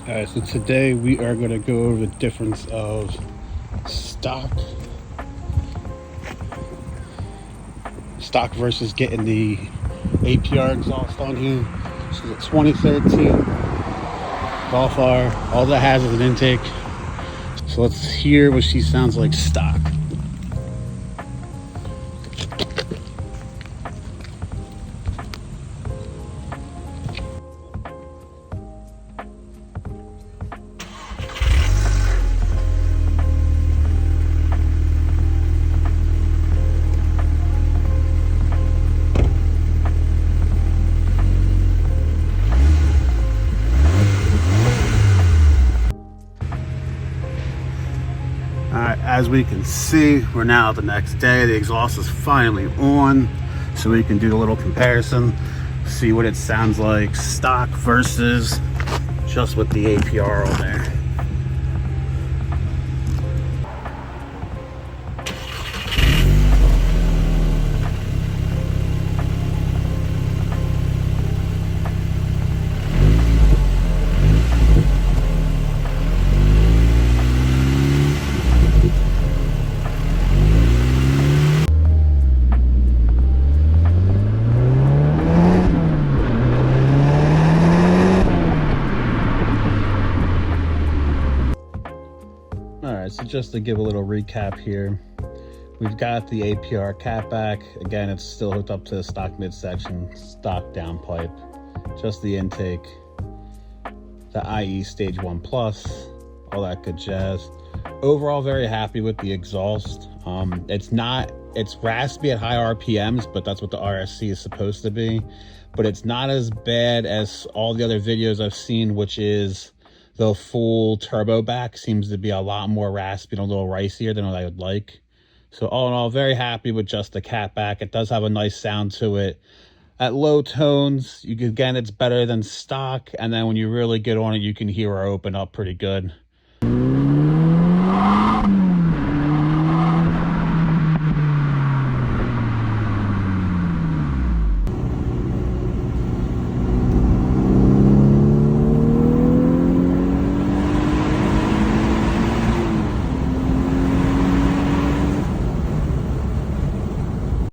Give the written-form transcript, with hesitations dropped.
Alright, so today we are going to go over the difference of stock versus getting the APR exhaust on here. This is a 2013 Golf R. All that has is an intake. So let's hear what she sounds like stock. Alright, as we can see, we're now the next day. The exhaust is finally on, so we can do a little comparison, see what it sounds like stock versus just with the APR on there. Alright, so just to give a little recap here, we've got the APR Catback. Again, it's still hooked up to the stock midsection, stock downpipe, just the intake, the IE Stage 1 Plus, all that good jazz. Overall, very happy with the exhaust. It's raspy at high RPMs, but that's what the RSC is supposed to be. But it's not as bad as all the other videos I've seen, which is the full turbo back seems to be a lot more raspy and a little ricier than what I would like. So all in all, very happy with just the Catback. It does have a nice sound to it. At low tones, again, it's better than stock. And then when you really get on it, you can hear her open up pretty good.